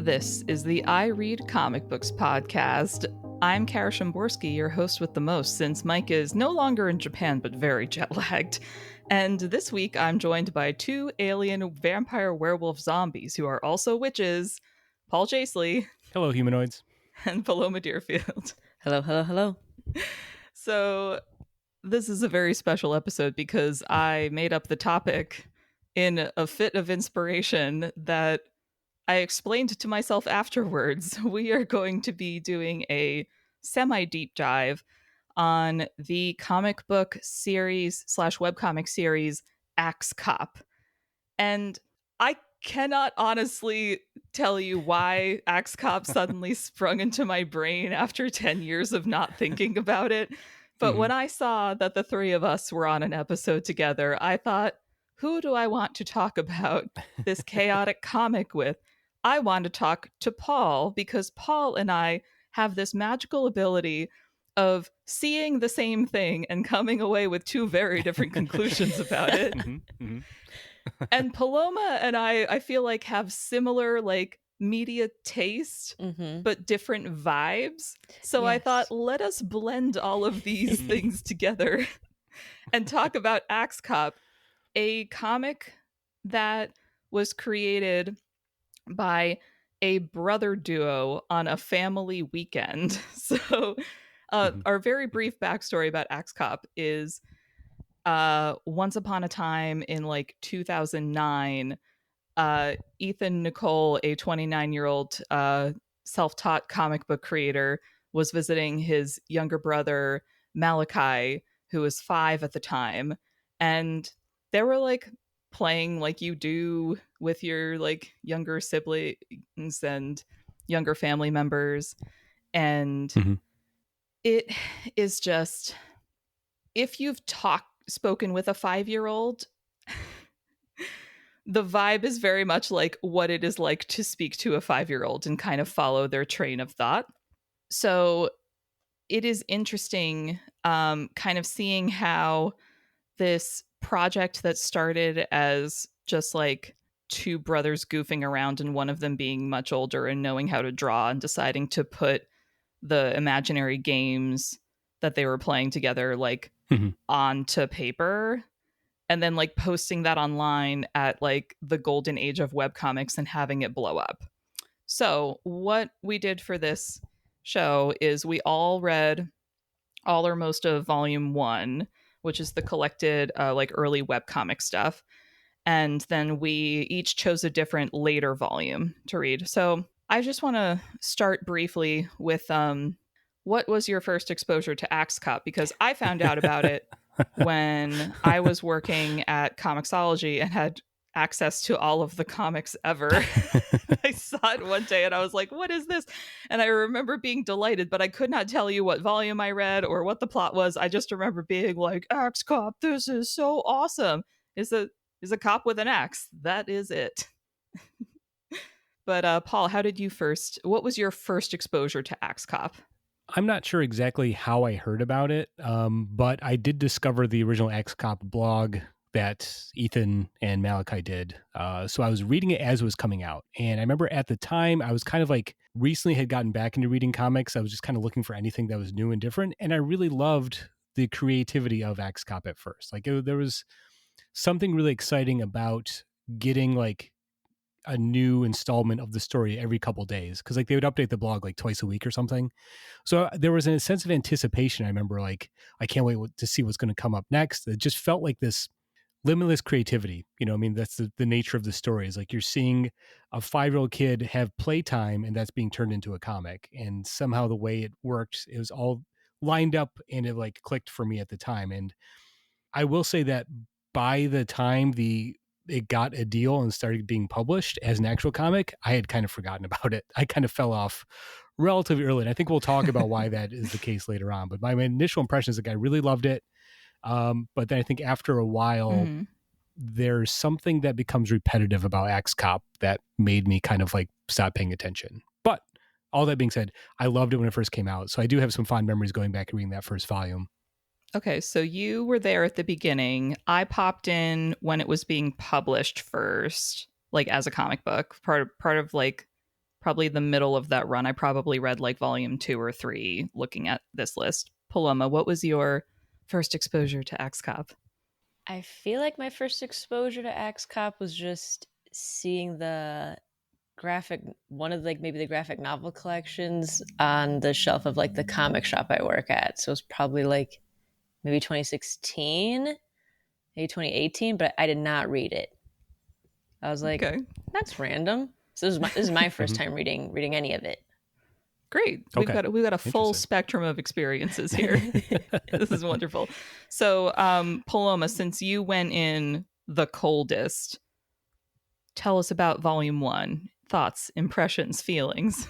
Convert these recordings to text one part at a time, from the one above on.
This is the I Read Comic Books podcast. I'm Kara Szymborski, your host with the most, since Mike is no longer in Japan but very jet-lagged. And this week I'm joined by two alien vampire werewolf zombies who are also witches, Paul Jasley. Hello, humanoids. And Paloma Deerfield. Hello, hello, hello. So this is a very special episode because I made up the topic in a fit of inspiration that I explained to myself afterwards. We are going to be doing a semi-deep dive on the comic book series / webcomic series Axe Cop. And I cannot honestly tell you why Axe Cop suddenly sprung into my brain after 10 years of not thinking about it. But when I saw that the three of us were on an episode together, I thought, who do I want to talk about this chaotic comic with? I want to talk to Paul because Paul and I have this magical ability of seeing the same thing and coming away with two very different conclusions about it. And Paloma and I feel like have similar like media taste, but different vibes. So Yes. I thought, let us blend all of these things together and talk about Axe Cop, a comic that was created by a brother duo on a family weekend. So our very brief backstory about Axe Cop is once upon a time in like 2009, Ethan Nicole, a 29-year-old self-taught comic book creator, was visiting his younger brother Malachi, who was 5 at the time, and they were like playing like you do with your like younger siblings and younger family members. And it is just, if you've spoken with a 5-year-old, the vibe is very much like what it is like to speak to a 5-year-old and kind of follow their train of thought. So it is interesting kind of seeing how this project that started as just like two brothers goofing around and one of them being much older and knowing how to draw and deciding to put the imaginary games that they were playing together like onto paper, and then like posting that online at like the golden age of webcomics and having it blow up. So what we did for this show is we all read all or most of volume 1, which is the collected like early webcomic stuff. And then we each chose a different later volume to read. So I just want to start briefly with what was your first exposure to Axe Cop? Because I found out about it when I was working at Comixology and had access to all of the comics ever. I saw it one day and I was like, what is this? And I remember being delighted, but I could not tell you what volume I read or what the plot was. I just remember being like, Axe Cop, this is so awesome. Is a cop with an axe. That is it. But Paul, what was your first exposure to Axe Cop? I'm not sure exactly how I heard about it, but I did discover the original Axe Cop blog that Ethan and Malachi did. So I was reading it as it was coming out. And I remember at the time, I was kind of like recently had gotten back into reading comics. I was just kind of looking for anything that was new and different. And I really loved the creativity of Axe Cop at first. Like there was something really exciting about getting like a new installment of the story every couple days, because like they would update the blog like twice a week or something. So there was a sense of anticipation. I remember like I can't wait to see what's going to come up next. It just felt like this limitless creativity. You know, I mean, that's the nature of the story, is like you're seeing a 5-year-old kid have playtime and that's being turned into a comic. And somehow the way it worked, it was all lined up and it like clicked for me at the time. And I will say that by the time it got a deal and started being published as an actual comic, I had kind of forgotten about it. I kind of fell off relatively early. And I think we'll talk about why that is the case later on. But my initial impression is like I really loved it. But then I think after a while, there's something that becomes repetitive about Axe Cop that made me kind of like stop paying attention. But all that being said, I loved it when it first came out. So I do have some fond memories going back and reading that first volume. Okay, so you were there at the beginning. I popped in when it was being published first, like as a comic book, part of probably the middle of that run. I probably read like volume 2 or 3 looking at this list. Paloma, what was your first exposure to Axe Cop? I feel like my first exposure to Axe Cop was just seeing the graphic, one of like maybe the graphic novel collections on the shelf of like the comic shop I work at. So it was probably like maybe 2016, maybe 2018, but I did not read it. I was like, Okay. that's random. So this is my first time reading any of it. Great. Okay. We've got a full Interesting. spectrum of experiences here. This is wonderful. So, Paloma, since you went in the coldest, tell us about volume 1. Thoughts, impressions, feelings.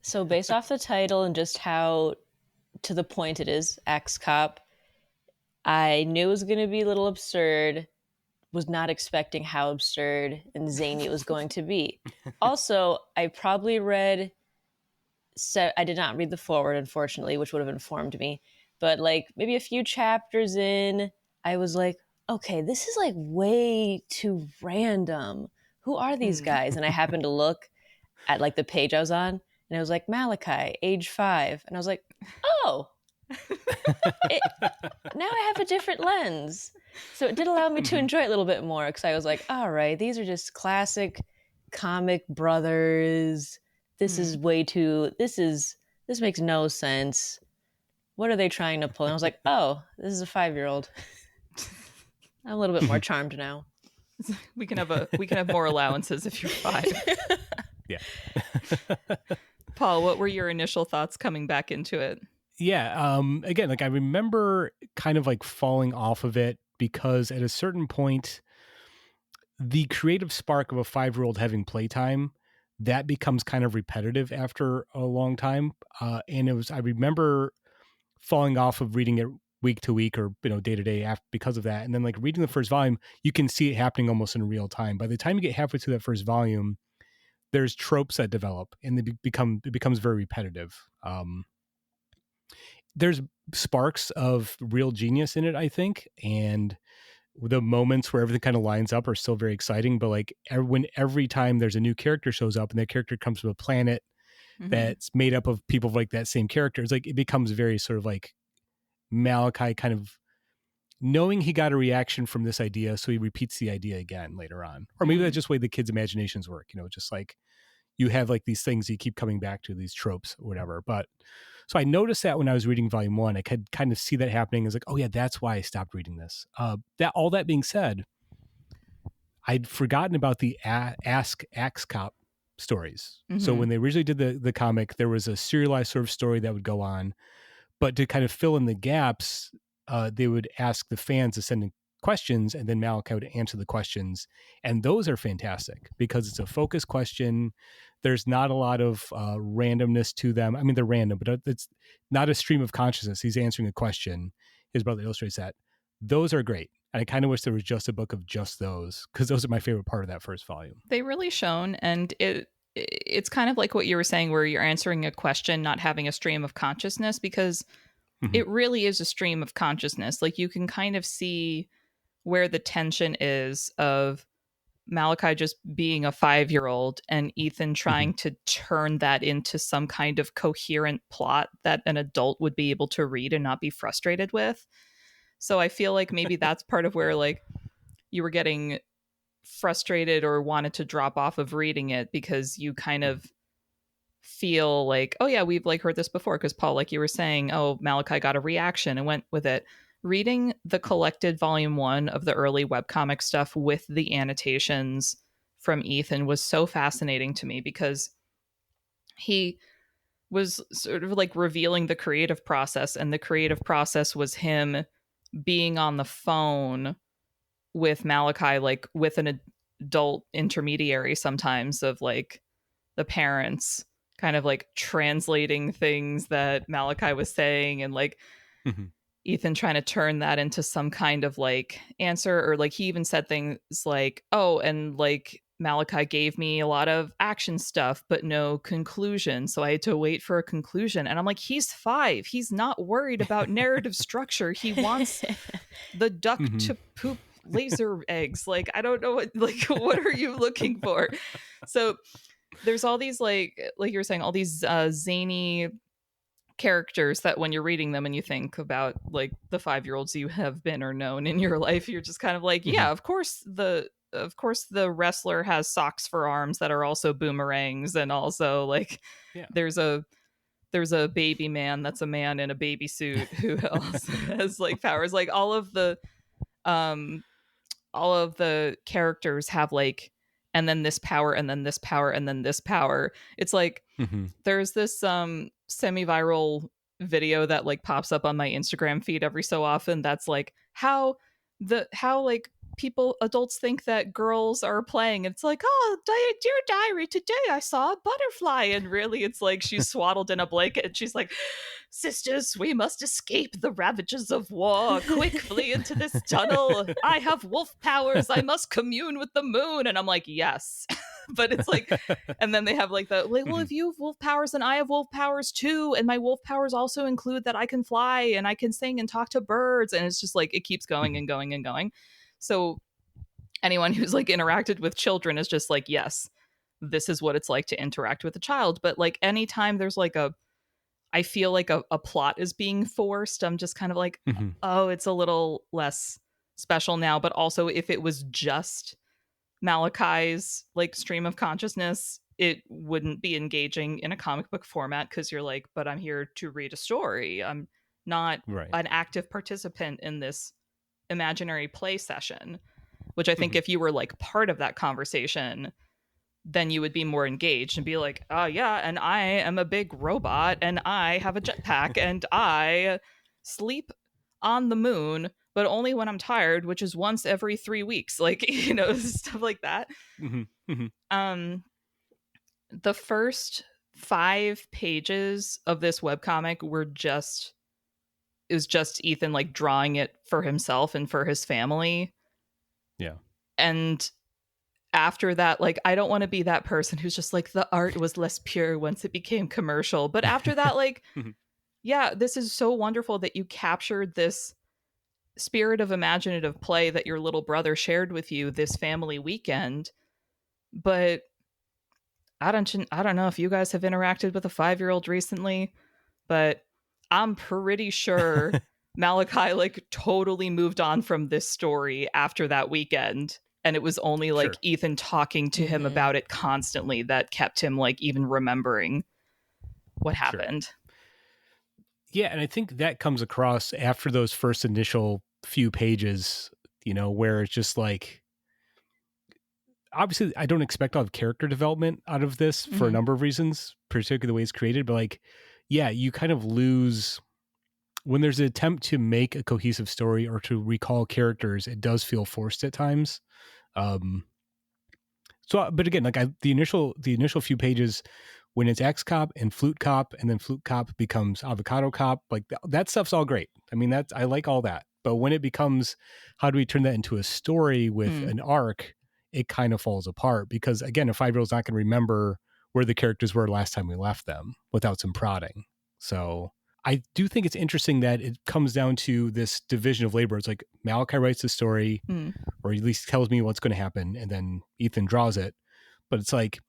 So based off the title and just how to the point it is, Axe Cop, I knew it was going to be a little absurd. Was not expecting how absurd and zany it was going to be. Also, I probably read. So I did not read the forward, unfortunately, which would have informed me. But like maybe a few chapters in, I was like, okay, this is like way too random. Who are these guys? And I happened to look at like the page I was on, and it was like Malachi, age 5, and I was like, oh, now I have a different lens. So it did allow me to enjoy it a little bit more because I was like, all right, these are just classic comic brothers. This is way too, this makes no sense. What are they trying to pull? And I was like, oh, this is a 5-year-old. I'm a little bit more charmed now. We can have more allowances if you're 5. Yeah. Paul, what were your initial thoughts coming back into it? Yeah. Again, like I remember kind of like falling off of it because at a certain point, the creative spark of a 5-year-old having playtime, that becomes kind of repetitive after a long time. And I remember falling off of reading it week to week or, day to day after because of that. And then like reading the first volume, you can see it happening almost in real time. By the time you get halfway through that first volume, there's tropes that develop and it becomes very repetitive. There's sparks of real genius in it, I think. And the moments where everything kind of lines up are still very exciting. But like every time there's a new character shows up and that character comes from a planet that's made up of people like that same character, it's like it becomes very sort of like Malachi kind of knowing he got a reaction from this idea, so he repeats the idea again later on. Or maybe that's just the way the kids' imaginations work, just like you have like these things you keep coming back to, these tropes or whatever. But so I noticed that when I was reading volume 1, I could kind of see that happening. I was like, oh yeah, that's why I stopped reading this. All that being said, I'd forgotten about the Axe Cop stories. So when they originally did the comic, there was a serialized sort of story that would go on, but to kind of fill in the gaps, they would ask the fans to send in questions, and then Malachi would answer the questions. And those are fantastic because it's a focused question. There's not a lot of randomness to them. I mean, they're random, but it's not a stream of consciousness. He's answering a question. His brother illustrates that. Those are great. And I kind of wish there was just a book of just those, because those are my favorite part of that first volume. They really shone, and it's kind of like what you were saying, where you're answering a question, not having a stream of consciousness, because it really is a stream of consciousness. Like you can kind of see where the tension is of Malachi just being a 5-year-old and Ethan trying to turn that into some kind of coherent plot that an adult would be able to read and not be frustrated with. So I feel like maybe that's part of where like you were getting frustrated or wanted to drop off of reading it, because you kind of feel like, oh yeah, we've like heard this before, because Paul, like you were saying, oh, Malachi got a reaction and went with it. Reading the collected volume 1 of the early webcomic stuff with the annotations from Ethan was so fascinating to me, because he was sort of like revealing the creative process, and the creative process was him being on the phone with Malachi, like with an adult intermediary sometimes, of like the parents kind of like translating things that Malachi was saying, and like Ethan trying to turn that into some kind of like answer. Or like he even said things like, oh, and like Malachi gave me a lot of action stuff but no conclusion, so I had to wait for a conclusion. And I'm like, he's 5, he's not worried about narrative structure, he wants the duck to poop laser eggs. Like, I don't know what are you looking for? So there's all these like you were saying, all these zany characters that when you're reading them and you think about like the 5-year-olds you have been or known in your life, you're just kind of like, Mhm. yeah, of course the wrestler has socks for arms that are also boomerangs, and also like Yeah. there's a baby man that's a man in a baby suit who also has like powers. Like um all of the characters have like, and then this power and then this power and then this power. It's like Mhm. there's this semi-viral video that like pops up on my Instagram feed every so often that's like how like people adults think that girls are playing. It's like, oh, dear diary, today I saw a butterfly, and really it's like she's swaddled in a blanket and she's like, sisters, we must escape the ravages of war. Quick, flee into this tunnel. I have wolf powers. I must commune with the moon. And I'm like, yes. But it's like, and then they have like well, Mhm. if you have wolf powers, then I have wolf powers too. And my wolf powers also include that I can fly and I can sing and talk to birds. And it's just like, it keeps going Mhm. and going and going. So anyone who's like interacted with children is just like, yes, this is what it's like to interact with a child. But like anytime there's like I feel like a plot is being forced, I'm just kind of like, Mhm. oh, it's a little less special now. But also, if it was just Malachi's like stream of consciousness, it wouldn't be engaging in a comic book format, because you're like, but I'm here to read a story. I'm not Right. an active participant in this imaginary play session, which I think Mhm. if you were like part of that conversation, then you would be more engaged and be like, oh yeah, and I am a big robot and I have a jetpack and I sleep on the moon, but only when I'm tired, which is once every 3 weeks. Like, stuff like that. Mhm. Mhm. Um, the first 5 pages of this webcomic were just is just Ethan like drawing it for himself and for his family. Yeah. And after that, like, I don't want to be that person who's just like, the art was less pure once it became commercial. But after that, like, Mhm. yeah, this is so wonderful that you captured this spirit of imaginative play that your little brother shared with you this family weekend. But I don't know if you guys have interacted with a 5-year-old recently, but I'm pretty sure Malachi like totally moved on from this story after that weekend. And it was only like Sure. Ethan talking to him Mhm. about it constantly that kept him like even remembering what Sure. happened. Yeah, and I think that comes across after those first initial few pages, where it's just like, obviously I don't expect a lot of character development out of this for a Mm-hmm. number of reasons, particularly the way it's created, but like, yeah, you kind of lose when there's an attempt to make a cohesive story or to recall characters, it does feel forced at times. Um, but again, like the initial few pages, when it's X Cop and Flute Cop, and then Flute Cop becomes Avocado Cop, like that stuff's all great. I mean, I like all that. But when it becomes, how do we turn that into a story with Mm. an arc? It kind of falls apart because again, a 5-year-old's not going to remember where the characters were last time we left them without some prodding. So I do think it's interesting that it comes down to this division of labor. It's like Malachi writes the story, Mm. or at least tells me what's going to happen, and then Ethan draws it. But it's like,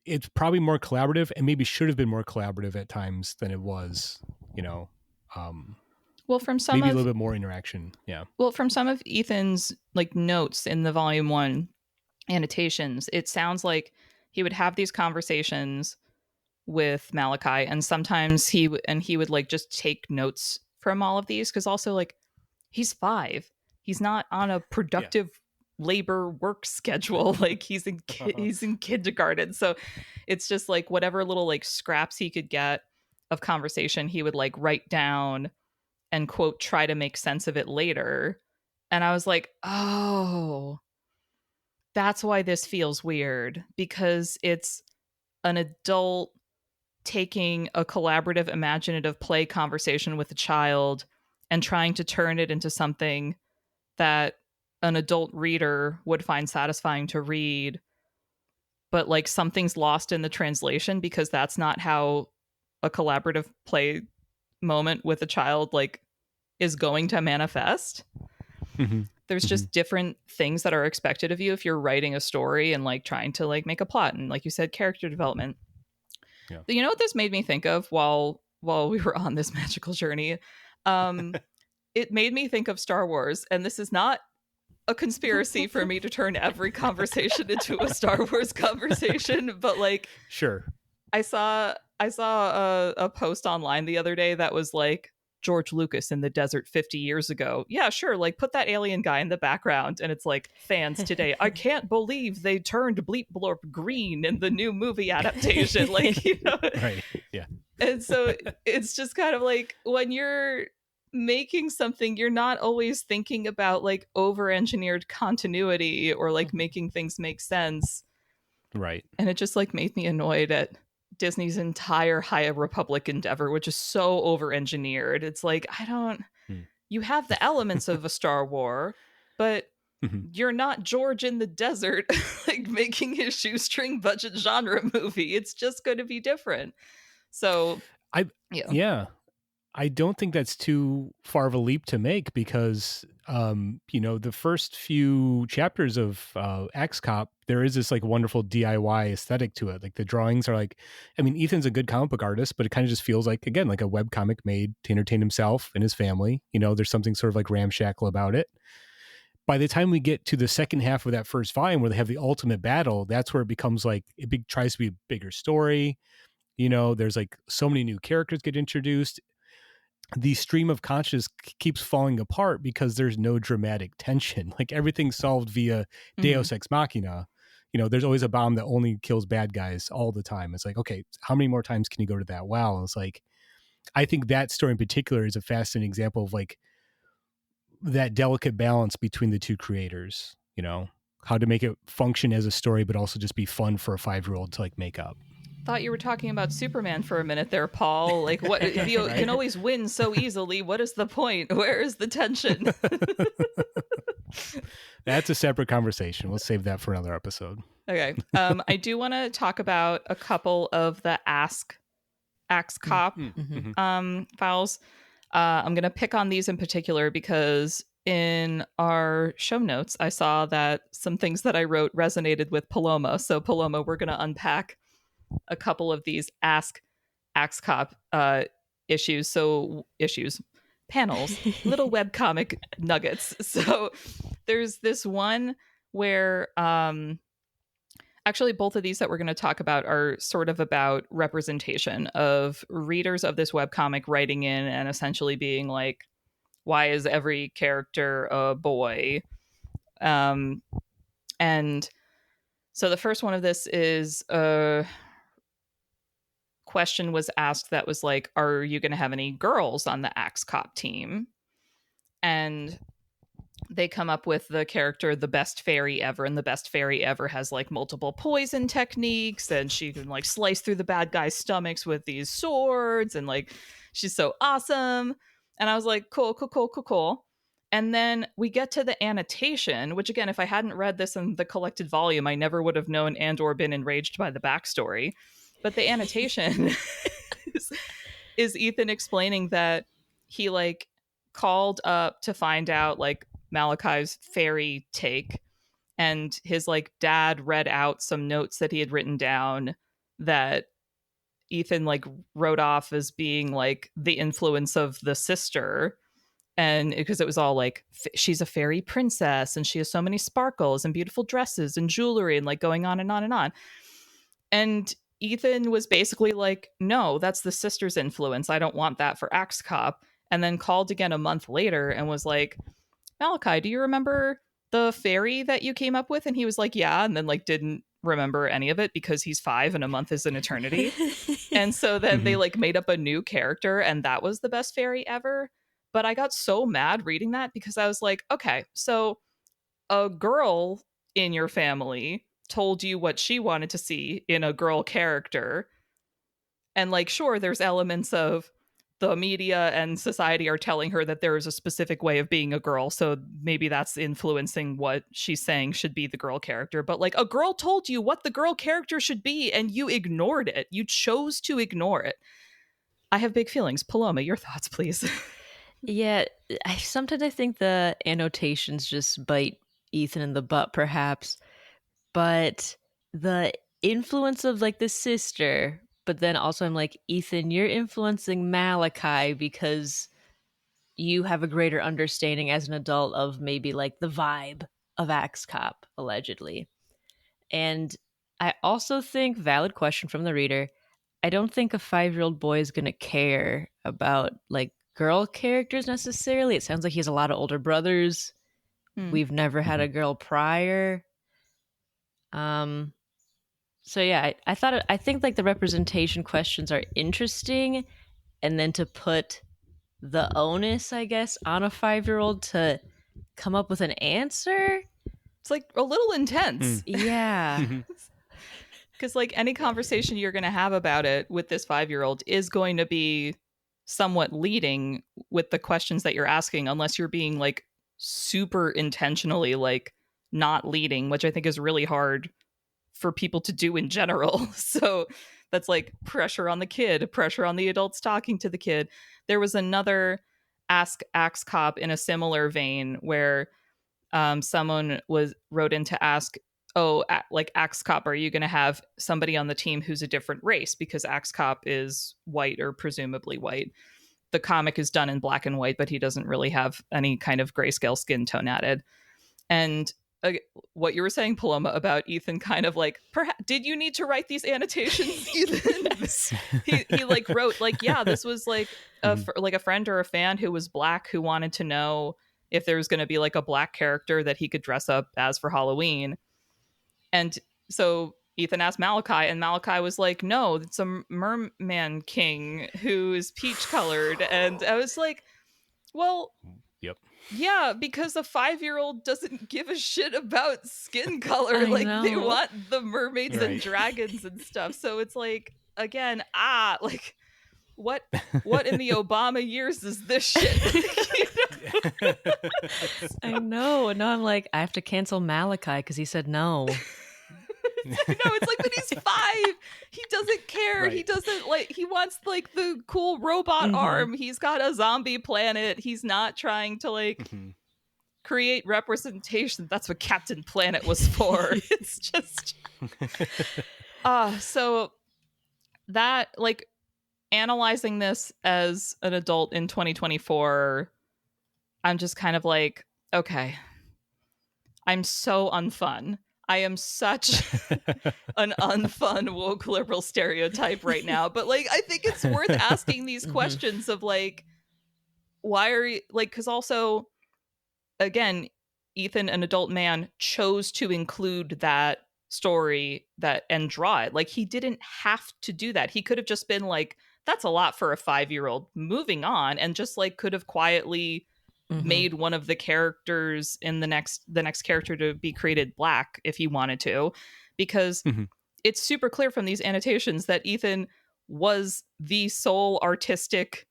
it's probably more collaborative, and maybe should have been more collaborative at times than it was, you know. Um, Well, from some maybe a of little bit more interaction. Yeah. well, from some of Ethan's like notes in the volume 1 annotations, it sounds like he would have these conversations with Malachi, and sometimes he would like just take notes from all of these, because also like he's 5, he's not on a Yeah. productive labor work schedule. Like he's in kindergarten, so it's just like whatever little like scraps he could get of conversation he would like write down and quote try to make sense of it later. And I was like, oh, that's why this feels weird, because it's an adult taking a collaborative imaginative play conversation with a child and trying to turn it into something that an adult reader would find satisfying to read, but like something's lost in the translation because that's not how a collaborative play moment with a child like is going to manifest. Mhm. There's Mhm. just different things that are expected of you if you're writing a story and like trying to like make a plot and, like you said, character development. Yeah. You know what this made me think of while we were on this magical journey? It made me think of Star Wars, and this is not a conspiracy for me to turn every conversation into a Star Wars conversation, but like Sure. I saw a post online the other day that was like George Lucas in the desert 50 years ago. Yeah, sure, like put that alien guy in the background, and it's like fans today. I can't believe they turned Bleep Blorp green in the new movie adaptation. Like, you know. Right. Yeah. And so it's just kind of like when you're making something, you're not always thinking about like over-engineered continuity or like making things make sense. Right. And it just like made me annoyed at Disney's entire High Republic endeavor, which is so over-engineered. It's like, you have the elements of a Star War, but you're not George in the desert like making his shoestring budget genre movie. It's just going to be different. So yeah. I don't think that's too far of a leap to make because, the first few chapters of X-Cop, there is this like wonderful DIY aesthetic to it. Like the drawings are like, I mean, Ethan's a good comic book artist, but it kind of just feels like, again, like a webcomic made to entertain himself and his family. There's something sort of like ramshackle about it. By the time we get to the second half of that first volume where they have the ultimate battle, that's where it becomes like tries to be a bigger story. There's like so many new characters get introduced. The stream of consciousness keeps falling apart because there's no dramatic tension. Like everything's solved via Deus Ex Machina. There's always a bomb that only kills bad guys all the time. It's like, okay, how many more times can you go to that well? And it's like, I think that story in particular is a fascinating example of like that delicate balance between the two creators, how to make it function as a story, but also just be fun for a 5-year-old to like make up. Thought you were talking about Superman for a minute there, Paul. Like, what if you Right? can always win so easily? What is the point? Where is the tension? That's a separate conversation. We'll save that for another episode. Okay. I do want to talk about a couple of the Ask Cop files. I'm going to pick on these in particular because in our show notes, I saw that some things that I wrote resonated with Paloma. So, Paloma, we're going to unpack a couple of these Ask Cop panels, little webcomic nuggets. So there's this one where actually both of these that we're going to talk about are sort of about representation of readers of this webcomic writing in and essentially being like, why is every character a boy? And so the first one of this is question was asked that was like, are you going to have any girls on the Axe Cop team? And they come up with the character, the best fairy ever, and the best fairy ever has like multiple poison techniques, and she can like slice through the bad guys' stomachs with these swords, and like she's so awesome. And I was like, cool. And then we get to the annotation, which again, if I hadn't read this in the collected volume, I never would have known and or been enraged by the backstory. But the annotation is Ethan explaining that he like called up to find out like Malachi's fairy take, and his like dad read out some notes that he had written down that Ethan like wrote off as being like the influence of the sister. And because it was all like, she's a fairy princess and she has so many sparkles and beautiful dresses and jewelry and like going on and on and on. And Ethan was basically like, no, that's the sister's influence. I don't want that for Axe Cop. And then called again a month later and was like, Malachi, do you remember the fairy that you came up with? And he was like, yeah. And then like didn't remember any of it because he's 5 and a month is an eternity. And so then they like made up a new character and that was the best fairy ever. But I got so mad reading that because I was like, okay, so a girl in your family told you what she wanted to see in a girl character. And like, sure, there's elements of the media and society are telling her that there is a specific way of being a girl. So maybe that's influencing what she's saying should be the girl character. But like a girl told you what the girl character should be and you ignored it. You chose to ignore it. I have big feelings. Paloma, your thoughts, please. Yeah, sometimes I think the annotations just bite Ethan in the butt, perhaps. But the influence of like the sister, but then also I'm like, Ethan, you're influencing Malachi because you have a greater understanding as an adult of maybe like the vibe of Axe Cop, allegedly. And I also think, valid question from the reader, I don't think a 5-year-old boy is going to care about like girl characters necessarily. It sounds like he has a lot of older brothers. We've never had a girl prior. Um, so yeah, I think like the representation questions are interesting, and then to put the onus, I guess, on a 5-year-old to come up with an answer. It's like a little intense. Yeah. Because like any conversation you're going to have about it with this 5-year-old is going to be somewhat leading with the questions that you're asking, unless you're being like super intentionally like not leading, which I think is really hard for people to do in general. So that's like pressure on the kid, pressure on the adults talking to the kid. There was another Ask Axe Cop in a similar vein where someone wrote in to ask, oh, like Axe Cop, are you going to have somebody on the team who's a different race, because Axe Cop is white or presumably white. The comic is done in black and white, but he doesn't really have any kind of grayscale skin tone added. And what you were saying, Paloma, about Ethan kind of like, did you need to write these annotations, Ethan? Yes. he like wrote like, yeah, this was like like a friend or a fan who was black who wanted to know if there was going to be like a black character that he could dress up as for Halloween. And so Ethan asked Malachi, and Malachi was like, no, it's a merman king who is peach colored. And I was like, well, yep. Yeah, because a 5-year-old doesn't give a shit about skin color. I like know. they want the mermaids Right. and dragons and stuff. So it's like, again, like what in the Obama years is this shit? I know. And now I'm like, I have to cancel Malachi because he said no. It's like, but he's 5. He doesn't care. Right. He doesn't like, he wants like the cool robot arm. He's got a zombie planet. He's not trying to like create representation. That's what Captain Planet was for. It's just so that like analyzing this as an adult in 2024, I'm just kind of like, okay, I'm so unfun. I am such an unfun woke liberal stereotype right now. But like, I think it's worth asking these questions of like, why are you like, because also, again, Ethan, an adult man, chose to include that story that and draw it. Like, he didn't have to do that. He could have just been like, that's a lot for a 5-year-old, moving on, and just like could have quietly made one of the characters in the next character to be created black if he wanted to, because it's super clear from these annotations that Ethan was the sole artistic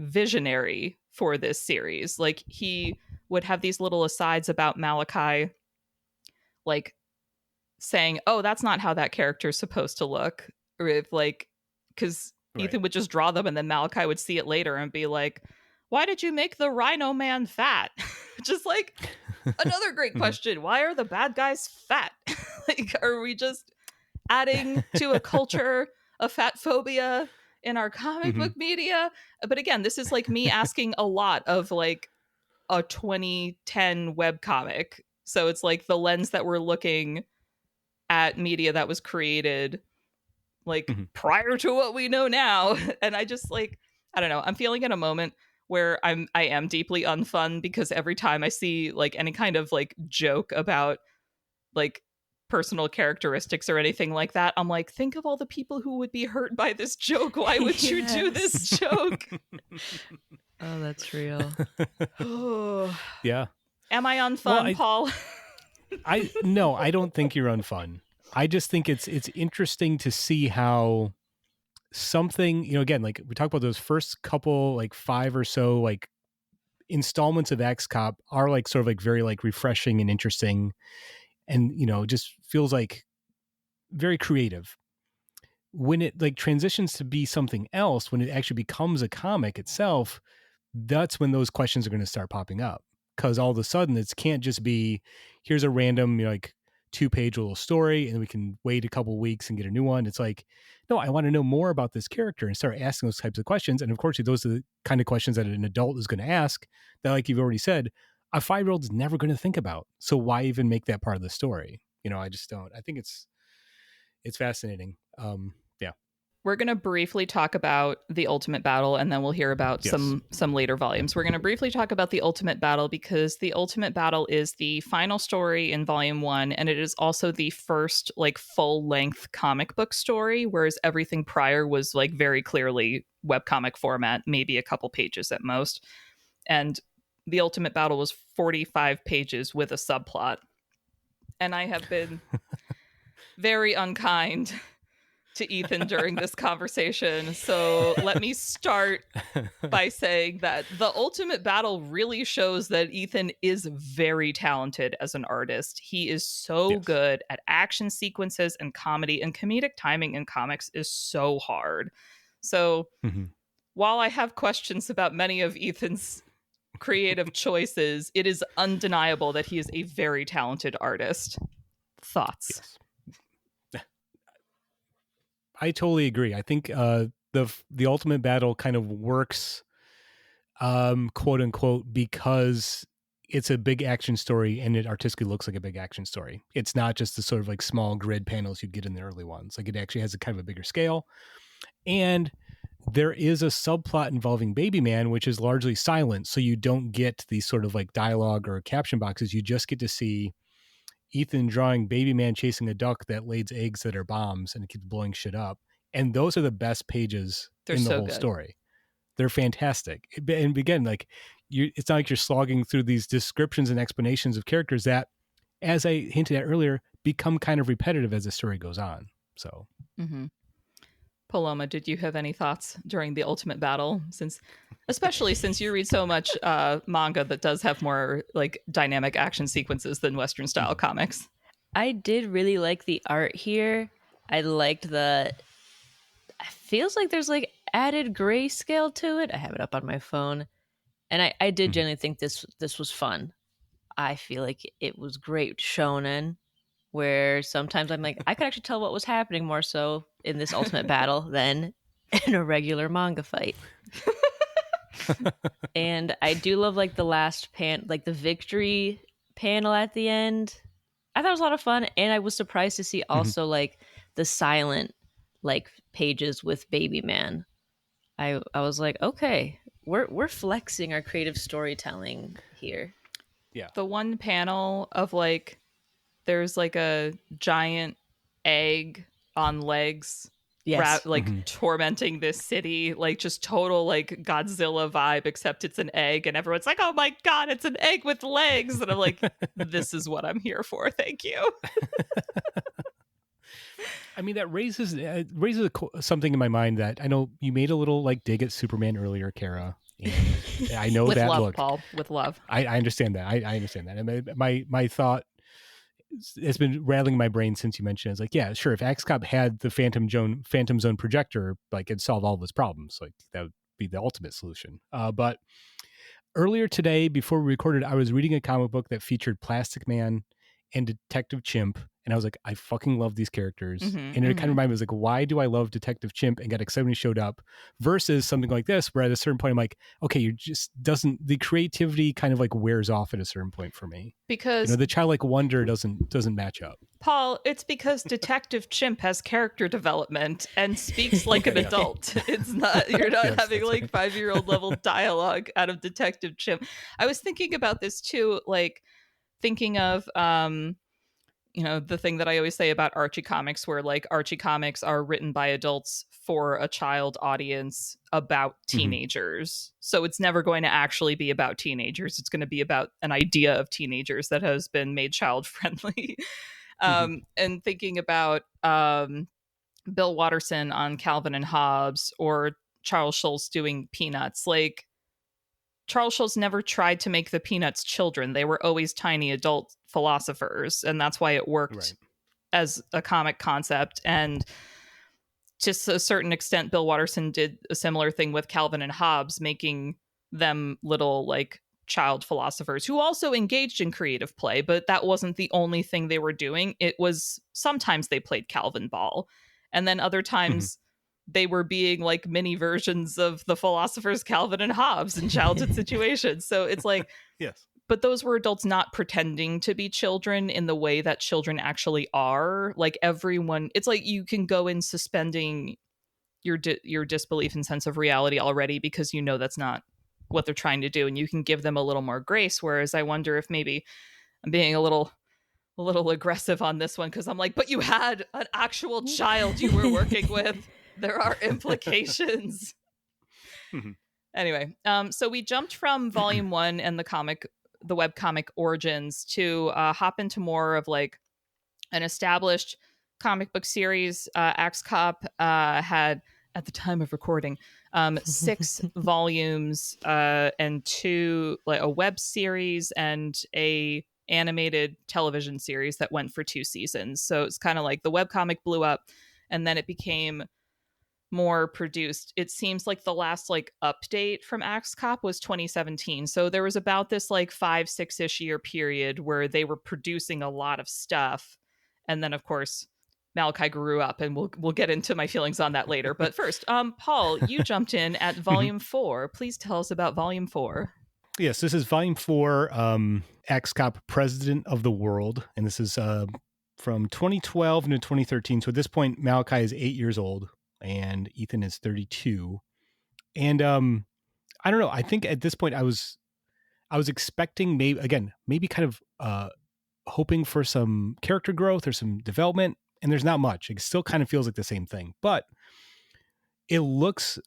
visionary for this series. Like, he would have these little asides about Malachi, like saying, oh, that's not how that character is supposed to look, or if like, because Ethan would just draw them and then Malachi would see it later and be like, why did you make the Rhino Man fat? Just like another great question. Why are the bad guys fat? Like, are we just adding to a culture of fat phobia in our comic book media? But again, this is like me asking a lot of like a 2010 webcomic. So it's like the lens that we're looking at media that was created like prior to what we know now. And I just like, I don't know, I'm feeling in a moment where I am deeply unfun, because every time I see like any kind of like joke about like personal characteristics or anything like that, I'm like, think of all the people who would be hurt by this joke. Why would you do this joke? Oh, that's real. Yeah. Am I unfun, Paul? No, I don't think you're unfun. I just think it's interesting to see how something, you know, again, like we talk about those first couple, like 5 or so, like installments of Axe Cop are like sort of like very like refreshing and interesting, and you know, just feels like very creative. When it like transitions to be something else, when it actually becomes a comic itself, that's when those questions are going to start popping up. Because all of a sudden, it can't just be, here's a random, like 2-page little story, and we can wait a couple weeks and get a new one. It's like, no, I want to know more about this character and start asking those types of questions. And of course, those are the kind of questions that an adult is going to ask that, like you've already said, a 5-year-old is never going to think about. So why even make that part of the story? I just don't. I think it's fascinating. Yeah. We're going to briefly talk about the Ultimate Battle, and then we'll hear about some later volumes. We're going to briefly talk about the Ultimate Battle because the Ultimate Battle is the final story in volume 1, and it is also the first like full-length comic book story, whereas everything prior was like very clearly webcomic format, maybe a couple pages at most. And the Ultimate Battle was 45 pages with a subplot. And I have been very unkind to Ethan during this conversation. So let me start by saying that the Ultimate Battle really shows that Ethan is very talented as an artist. He is so good at action sequences and comedy, and comedic timing in comics is so hard. So while I have questions about many of Ethan's creative choices, it is undeniable that he is a very talented artist. Thoughts? Yes. I totally agree. I think the Ultimate Battle kind of works, quote unquote, because it's a big action story and it artistically looks like a big action story. It's not just the sort of like small grid panels you'd get in the early ones. Like it actually has a kind of a bigger scale. And there is a subplot involving Baby Man, which is largely silent. So you don't get these sort of like dialogue or caption boxes. You just get to see Ethan drawing Baby Man chasing a duck that lays eggs that are bombs and it keeps blowing shit up. And those are the best pages in the whole story. They're fantastic. And again, like it's not like you're slogging through these descriptions and explanations of characters that, as I hinted at earlier, become kind of repetitive as the story goes on. So, Paloma, did you have any thoughts during the Ultimate Battle? Especially since you read so much manga that does have more like dynamic action sequences than Western style comics. I did really like the art here. I liked it feels like there's like added grayscale to it. I have it up on my phone. And I did genuinely think this was fun. I feel like it was great shonen, where sometimes I'm like, I could actually tell what was happening more so in this Ultimate Battle than in a regular manga fight. And I do love like the last like the victory panel at the end. I thought it was a lot of fun, and I was surprised to see also like the silent like pages with Baby Man. I was like, okay, we're flexing our creative storytelling here. Yeah. The one panel of like there's like a giant egg on legs, tormenting this city, like just total like Godzilla vibe, except it's an egg and everyone's like, oh my god, it's an egg with legs. And I'm like, this is what I'm here for. Thank you. I mean, that raises something in my mind that I know you made a little like dig at Superman earlier, Kara. And I know with that love, look, Paul, with love. I understand that. I understand that. And my thought has been rattling my brain since you mentioned it. It's like, yeah, sure. If XCOP had the Phantom Zone projector, like it'd solve all of its problems. Like that would be the ultimate solution. But earlier today, before we recorded, I was reading a comic book that featured Plastic Man and Detective Chimp. And I was like, I fucking love these characters. And it kind of reminded me, was like, why do I love Detective Chimp and got excited when he showed up versus something like this, where at a certain point I'm like, okay, the creativity kind of like wears off at a certain point for me. Because the childlike wonder doesn't match up. Paul, it's because Detective Chimp has character development and speaks like an adult. It's not, you're not having like 5-year-old level dialogue out of Detective Chimp. I was thinking about this too, like thinking of the thing that I always say about Archie comics, where like Archie comics are written by adults for a child audience about teenagers. So it's never going to actually be about teenagers. It's going to be about an idea of teenagers that has been made child friendly. And thinking about Bill Watterson on Calvin and Hobbes, or Charles Schulz doing Peanuts, like Charles Schulz never tried to make the Peanuts children. They were always tiny adult philosophers, and that's why it worked as a comic concept. And to a certain extent, Bill Watterson did a similar thing with Calvin and Hobbes, making them little like child philosophers who also engaged in creative play, but that wasn't the only thing they were doing. It was sometimes they played Calvin Ball, and then other times they were being like mini versions of the philosophers Calvin and Hobbes in childhood situations. So it's like, Yes. but those were adults not pretending to be children in the way that children actually are. Like everyone, it's like you can go in suspending your disbelief and sense of reality already because you know that's not what they're trying to do, and you can give them a little more grace. Whereas I wonder if maybe I'm being a little aggressive on this one because I'm like, but you had an actual child you were working with. There are implications. Anyway, so we jumped from volume 1 and the webcomic origins to hop into more of like an established comic book series. Axe Cop had, at the time of recording, 6 volumes and 2, like a web series and a animated television series that went for 2 seasons. So it's kind of like the webcomic blew up and then it became more produced. It seems like the last like update from Axe Cop was 2017. So there was about this like 5-6-ish year period where they were producing a lot of stuff. And then of course Malachi grew up, and we'll get into my feelings on that later. But first, Paul, you jumped in at volume 4. Please tell us about volume 4. Yes, this is volume 4, Axe Cop, President of the World. And this is from 2012 into 2013. So at this point, Malachi is 8 years old and Ethan is 32. And I don't know. I think at this point I was expecting maybe kind of hoping for some character growth or some development, and there's not much. It still kind of feels like the same thing, but it looks,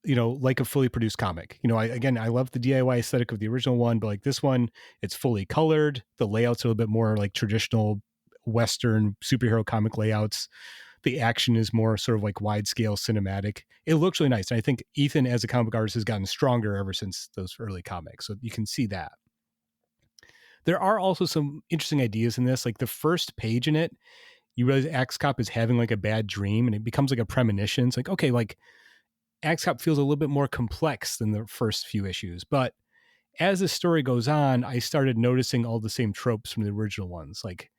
like a fully produced comic. I love the DIY aesthetic of the original one, but like this one, it's fully colored. The layouts are a little bit more like traditional Western superhero comic layouts. The action is more sort of like wide scale cinematic. It looks really nice. And I think Ethan as a comic book artist has gotten stronger ever since those early comics. So you can see that. There are also some interesting ideas in this. Like the first page in it, you realize Axe Cop is having like a bad dream and it becomes like a premonition. It's like, okay, like Axe Cop feels a little bit more complex than the first few issues. But as the story goes on, I started noticing all the same tropes from the original ones. Like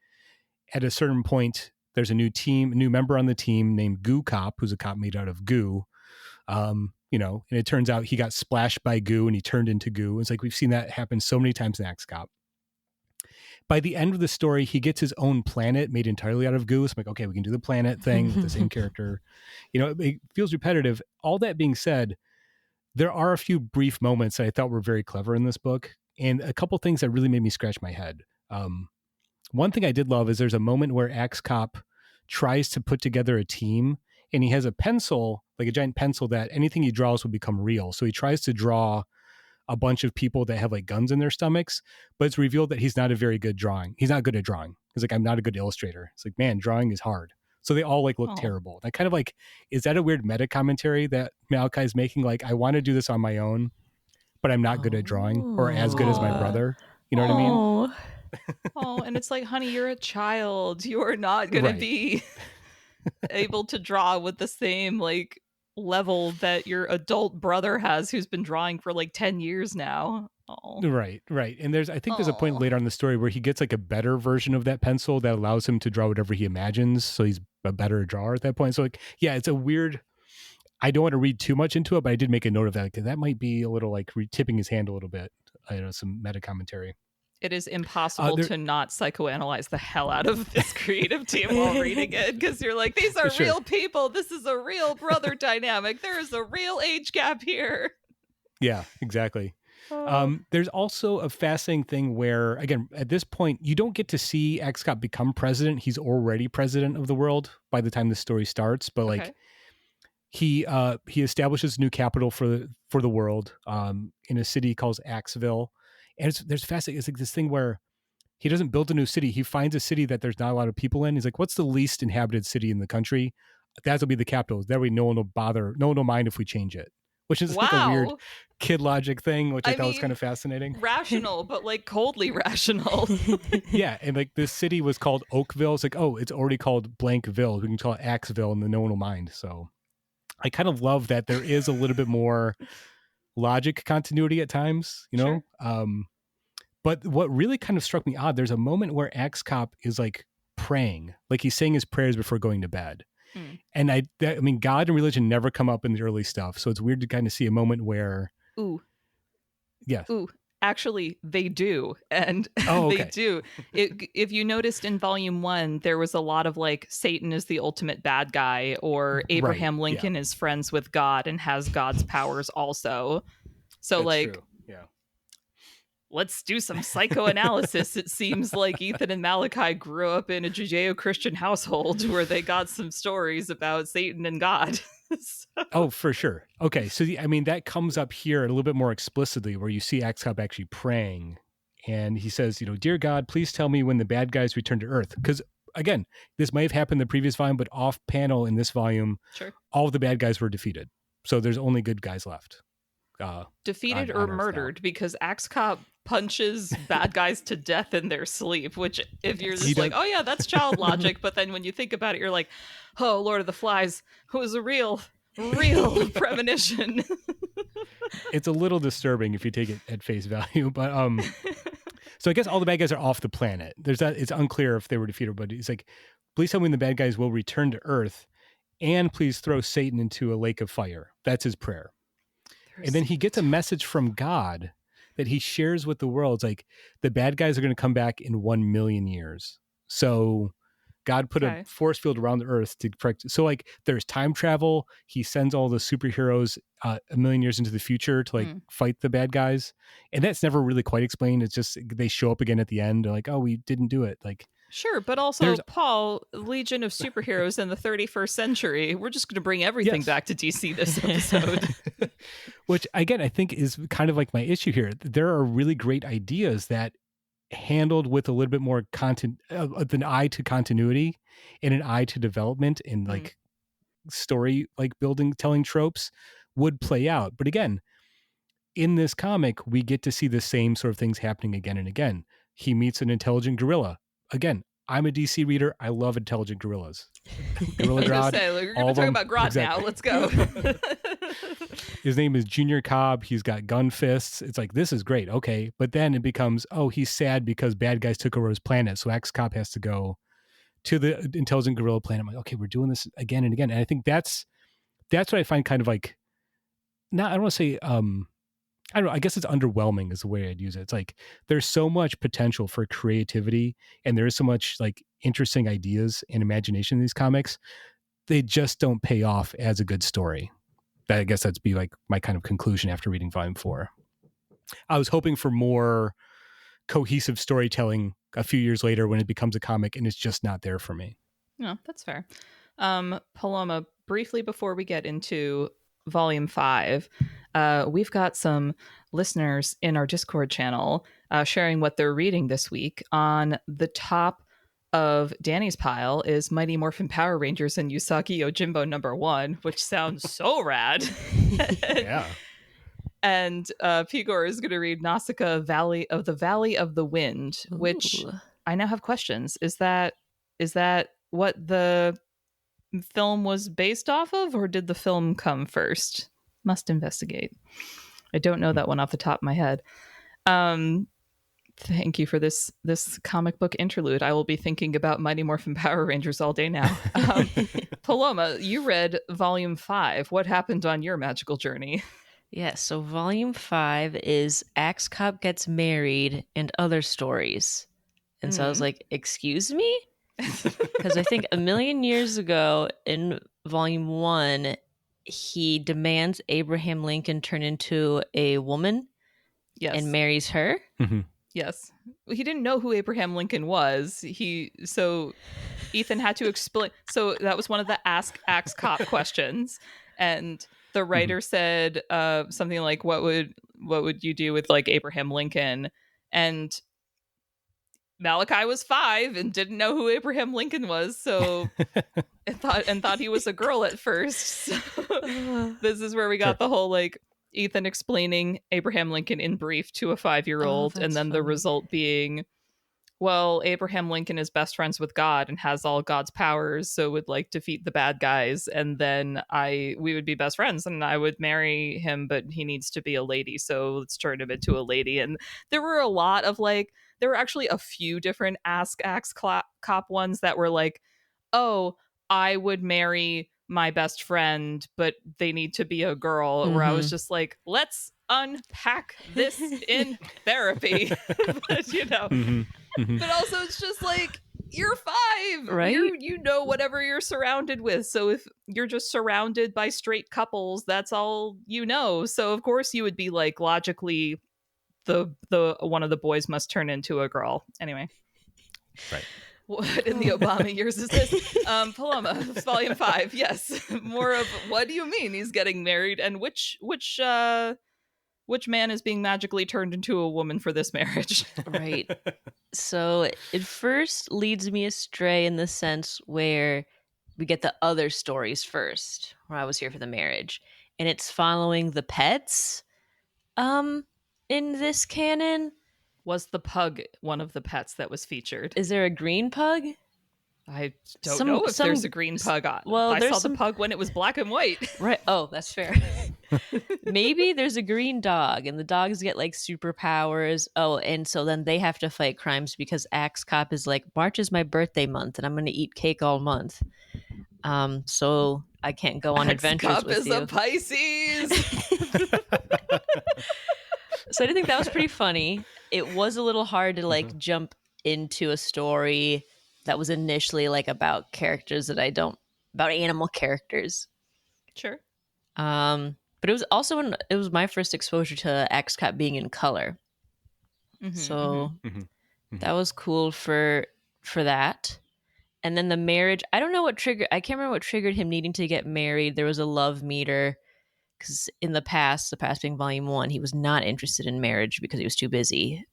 at a certain point, there's a new member on the team named Goo Cop, who's a cop made out of goo. And it turns out he got splashed by goo and he turned into goo. It's like we've seen that happen so many times in Axe Cop. By the end of the story, he gets his own planet made entirely out of goo. So I'm like, okay, we can do the planet thing with the same character. It feels repetitive. All that being said, there are a few brief moments that I thought were very clever in this book, and a couple things that really made me scratch my head. One thing I did love is there's a moment where Axe Cop tries to put together a team, and he has a pencil, like a giant pencil, that anything he draws will become real. So he tries to draw a bunch of people that have like guns in their stomachs, but it's revealed that he's not a very good drawing. He's not good at drawing. He's like, I'm not a good illustrator. It's like, man, drawing is hard. So they all like look terrible. And I kind of like, is that a weird meta commentary that Malachi is making? Like, I want to do this on my own, but I'm not good at drawing or as good as my brother. You know what I mean? And it's like, honey, you're a child. You are not going to be able to draw with the same like level that your adult brother has, who's been drawing for like 10 years now. Right. And I think there's a point later in the story where he gets like a better version of that pencil that allows him to draw whatever he imagines. So he's a better drawer at that point. So like, yeah, it's a weird, I don't want to read too much into it, but I did make a note of that because that might be a little like tipping his hand a little bit. Some meta commentary. It is impossible to not psychoanalyze the hell out of this creative team while reading it, because you're like, these are real people. This is a real brother dynamic. There is a real age gap here. Yeah, exactly. There's also a fascinating thing where, again, at this point, you don't get to see Axe Cop become president. He's already president of the world by the time the story starts. But like, he establishes a new capital for the world in a city called Axeville. And there's fascinating. It's like this thing where he doesn't build a new city. He finds a city that there's not a lot of people in. He's like, what's the least inhabited city in the country? That'll be the capital. That way no one will bother. No one will mind if we change it. Which is like a weird kid logic thing, which I thought was kind of fascinating. Rational, but like coldly rational. Yeah. And like this city was called Oakville. It's like, oh, it's already called Blankville. We can call it Axeville and then no one will mind. So I kind of love that there is a little bit more logic continuity at times, you know? Sure. But what really kind of struck me odd, there's a moment where Axe Cop is like praying, like he's saying his prayers before going to bed. Mm. And I mean, God and religion never come up in the early stuff. So it's weird to kind of see a moment where. Ooh. Yes. Ooh. Actually, they do. And Oh, they okay. do. If you noticed in volume 1, there was a lot of like Satan is the ultimate bad guy, or Abraham Lincoln is friends with God and has God's powers also. So That's like, true. Yeah. let's do some psychoanalysis. It seems like Ethan and Malachi grew up in a Judeo-Christian household where they got some stories about Satan and God. Oh, for sure. Okay. So, I mean, that comes up here a little bit more explicitly where you see Axe Cop actually praying. And he says, you know, dear God, please tell me when the bad guys return to Earth. Because, again, this might have happened in the previous volume, but off panel in this volume, Sure. all of the bad guys were defeated. So there's only good guys left. Defeated or murdered, because Axe Cop punches bad guys to death in their sleep, which if you're just like, oh yeah, that's child logic, but then when you think about it, you're like, oh, Lord of the Flies was a real premonition. It's a little disturbing if you take it at face value, but so I guess all the bad guys are off the planet. There's that. It's unclear if they were defeated, but he's like, please tell me when the bad guys will return to Earth, and please throw Satan into a lake of fire. That's his prayer. And then he gets a message from God that he shares with the world. It's like the bad guys are going to come back in 1 million years. So God put a force field around the Earth to correct. So like there's time travel. He sends all the superheroes 1 million years into the future to like fight the bad guys. And that's never really quite explained. It's just they show up again at the end. They're like, oh, we didn't do it. Like, sure, but also, Paul, Legion of Superheroes in the 31st century. We're just going to bring everything back to DC this episode. Which, again, I think is kind of like my issue here. There are really great ideas that handled with a little bit more content, an eye to continuity and an eye to development and like story, like building, telling tropes would play out. But again, in this comic, we get to see the same sort of things happening again and again. He meets an intelligent gorilla. Again, I'm a DC reader. I love intelligent gorillas. Gorilla Grodd. We're going to talk about Grodd now. Let's go. His name is Junior Cobb. He's got gun fists. It's like, this is great. Okay. But then it becomes, oh, he's sad because bad guys took over his planet. So Axe Cop has to go to the intelligent gorilla planet. I'm like, okay, we're doing this again and again. And I think that's what I find kind of like, not, I don't want to say, I don't know, I guess it's underwhelming is the way I'd use it. It's like there's so much potential for creativity and there is so much like interesting ideas and imagination in these comics. They just don't pay off as a good story. I guess that'd be like my kind of conclusion after reading volume 4. I was hoping for more cohesive storytelling a few years later when it becomes a comic, and it's just not there for me. No, that's fair. Paloma, briefly before we get into volume 5, we've got some listeners in our Discord channel sharing what they're reading this week. On the top of Danny's pile is Mighty Morphin Power Rangers and Usagi Yojimbo #1, which sounds so rad. Yeah. And Pigor is going to read Nausicaa Valley of the Wind, which I now have questions. Is that what the film was based off of, or did the film come first? Must investigate. I don't know that one off the top of my head. Thank you for this comic book interlude. I will be thinking about Mighty Morphin Power Rangers all day now. Paloma, you read volume 5. What happened on your magical journey? Yeah, so volume 5 is Axe Cop Gets Married and Other Stories. And so I was like, excuse me? Because I think 1 million years ago in volume 1, he demands Abraham Lincoln turn into a woman and marries her. Mm-hmm. Yes. He didn't know who Abraham Lincoln was. So Ethan had to explain. So that was one of the Ask Axe Cop questions. And the writer said something like, what would you do with like Abraham Lincoln? And Malachi was 5 and didn't know who Abraham Lincoln was. So thought he was a girl at first. So this is where we got the whole like Ethan explaining Abraham Lincoln in brief to a 5-year-old, and then the result being well, Abraham Lincoln is best friends with God and has all God's powers, so would like defeat the bad guys, and then we would be best friends, and I would marry him, but he needs to be a lady, so let's turn him into a lady. And there were a lot of like, there were actually a few different Axe Cop ones that were like, oh, I would marry my best friend, but they need to be a girl. Where I was just like, let's unpack this in therapy. But but also it's just like, you're 5, right? You know whatever you're surrounded with. So if you're just surrounded by straight couples, that's all you know. So of course you would be like, logically, the one of the boys must turn into a girl. Anyway, right. What in the Obama years is this? Paloma, Volume 5. Yes, more of what do you mean he's getting married, and which man is being magically turned into a woman for this marriage? Right. So it first leads me astray in the sense where we get the other stories first, where I was here for the marriage, and it's following the pets. In this canon, Was the pug one of the pets that was featured? is there a green pug? I don't know if there's a green pug on. Well, I saw the pug when it was black and white. Right. Oh, that's fair. Maybe there's a green dog and the dogs get like superpowers. Oh, and so then they have to fight crimes because Axe Cop is like, March is my birthday month and I'm going to eat cake all month. So I can't go on adventures with you. Axe Cop is a Pisces. So I did think that was pretty funny. It was a little hard to like jump into a story that was initially like about characters that about animal characters. Sure. But it was also it was my first exposure to Axe Cop being in color. So that was cool for that. And then the marriage, I don't know what triggered, I can't remember what triggered him needing to get married. There was a love meter. Because in the past being Volume 1, he was not interested in marriage because he was too busy.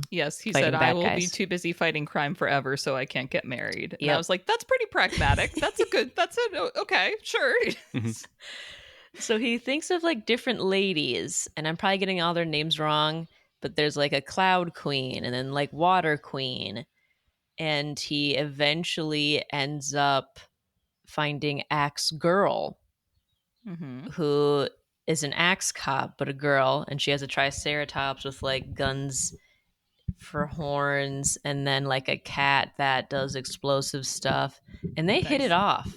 Yes, he said, I will be too busy fighting crime forever, so I can't get married. And I was like, that's pretty pragmatic. Okay, sure. So he thinks of like different ladies, and I'm probably getting all their names wrong, but there's like a Cloud Queen and then like Water Queen. And he eventually ends up finding Axe Girl, who is an Axe Cop, but a girl, and she has a Triceratops with like guns for horns, and then like a cat that does explosive stuff, and they hit it off.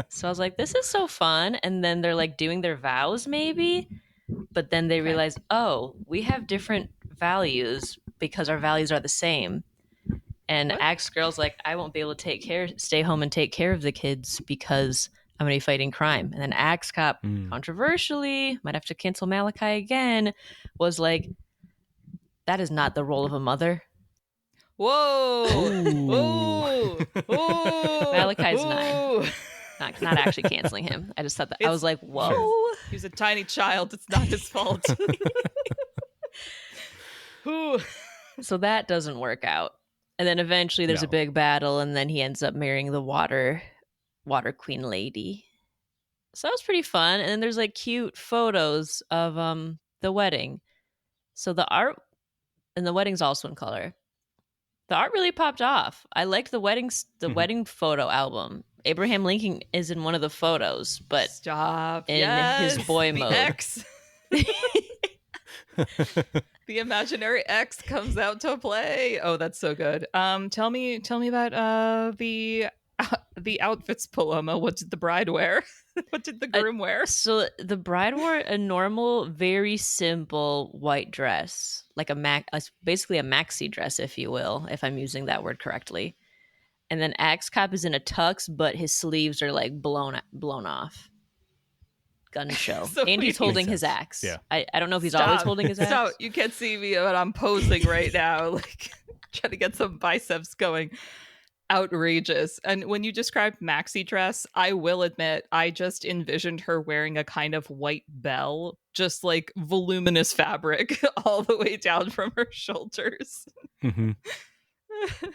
So I was like, this is so fun. And then they're like doing their vows maybe, but then they realize, oh, we have different values because our values are the same. And Axe Girl's like, I won't be able to stay home and take care of the kids because I'm going to be fighting crime. And then Axe Cop, controversially, might have to cancel Malachi again, was like, that is not the role of a mother. Whoa! Whoa! Whoa! Malachi's 9. Not actually canceling him. I just thought that. I was like, whoa. Sure. He was a tiny child. It's not his fault. So that doesn't work out. And then eventually there's a big battle, and then he ends up marrying the Water Queen lady. So that was pretty fun. And then there's like cute photos of the wedding. So the art, and the wedding's also in color. The art really popped off. I liked the wedding photo album. Abraham Lincoln is in one of the photos, but his boy mode. X. The imaginary X comes out to play. Oh, that's so good. Tell me about the outfits, Paloma. What did the bride wear? What did the groom wear? So the bride wore a normal, very simple white dress, like basically a maxi dress, if you will, if I'm using that word correctly. And then Axe Cop is in a tux, but his sleeves are like blown off. Gun show. So and he's holding his axe. Yeah. I don't know if he's always holding his axe. Stop. You can't see me, but I'm posing right now, like trying to get some biceps going. Outrageous. And when you described maxi dress, I will admit I just envisioned her wearing a kind of white bell, just like voluminous fabric all the way down from her shoulders.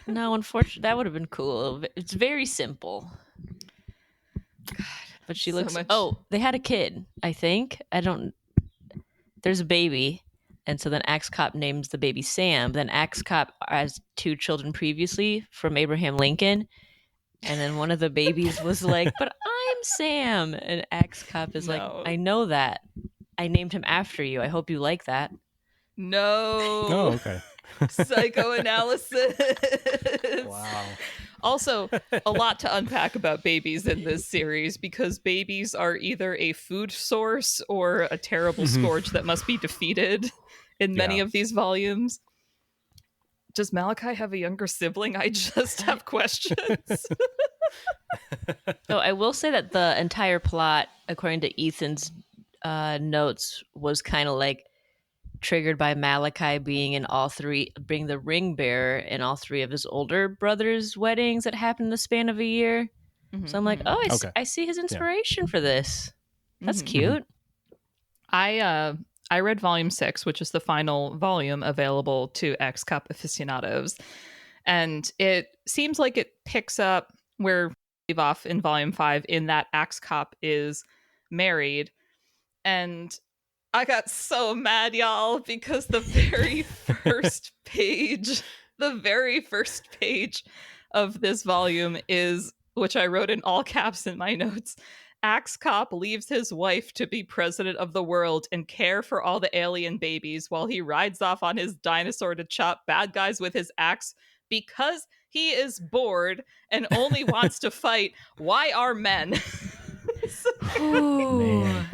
No, unfortunately, that would have been cool. It's very simple. God, but she looks. Oh, they had a kid. I think. There's a baby. And so then Axe Cop names the baby Sam. Then Axe Cop has 2 children previously from Abraham Lincoln. And then one of the babies was like, but I'm Sam. And Axe Cop is like, No. I know that. I named him after you. I hope you like that. No. Oh, okay. Psychoanalysis. Wow. Also, a lot to unpack about babies in this series, because babies are either a food source or a terrible scourge that must be defeated in many of these volumes. Does Malachi have a younger sibling? I just have questions. So I will say that the entire plot, according to Ethan's notes, was kind of like triggered by Malachi being the ring bearer in all 3 of his older brothers' weddings that happened in the span of a year. So I'm like, oh, I see his inspiration for this. That's cute. I read volume 6, which is the final volume available to Axe Cop aficionados, and it seems like it picks up where we leave off in volume 5, in that Axe Cop is married. And I got so mad, y'all, because the very first page of this volume is, which I wrote in all caps in my notes, Axe Cop leaves his wife to be president of the world and care for all the alien babies while he rides off on his dinosaur to chop bad guys with his axe because he is bored and only wants to fight. Why are men? Man.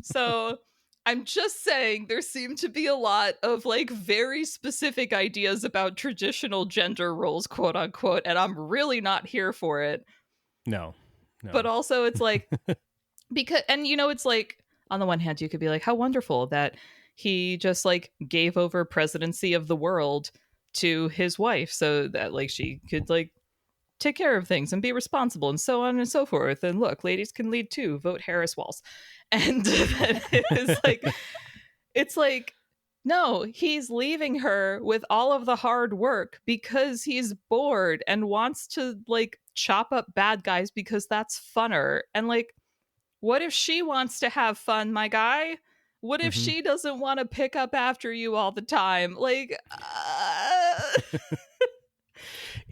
So I'm just saying there seem to be a lot of like very specific ideas about traditional gender roles, quote unquote, and I'm really not here for it. No. But also it's like, because, and you know, it's like, on the one hand, you could be like, how wonderful that he just like gave over presidency of the world to his wife so that like she could like take care of things and be responsible and so on and so forth. And look, ladies can lead too. Vote Harris Walls. And it's like, no, he's leaving her with all of the hard work because he's bored and wants to like chop up bad guys because that's funner. And like, what if she wants to have fun, my guy? What if she doesn't want to pick up after you all the time? Like,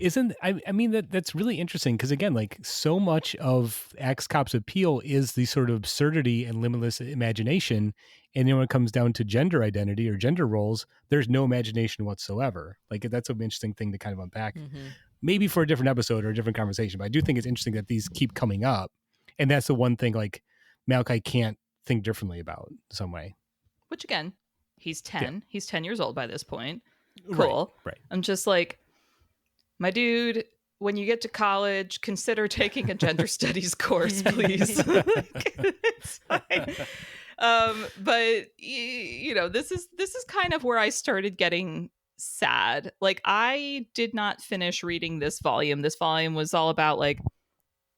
I mean that's really interesting, because again, like, so much of Axe Cop's appeal is the sort of absurdity and limitless imagination, and then when it comes down to gender identity or gender roles, there's no imagination whatsoever. Like, that's an interesting thing to kind of unpack, maybe for a different episode or a different conversation. But I do think it's interesting that these keep coming up, and that's the one thing like Malachi can't think differently about in some way. Which again, he's 10. He's 10 years old by this point. Cool. Right. I'm just like, my dude, when you get to college, consider taking a gender studies course, please. It's fine. But you know, this is kind of where I started getting sad. Like, I did not finish reading this volume. This volume was all about like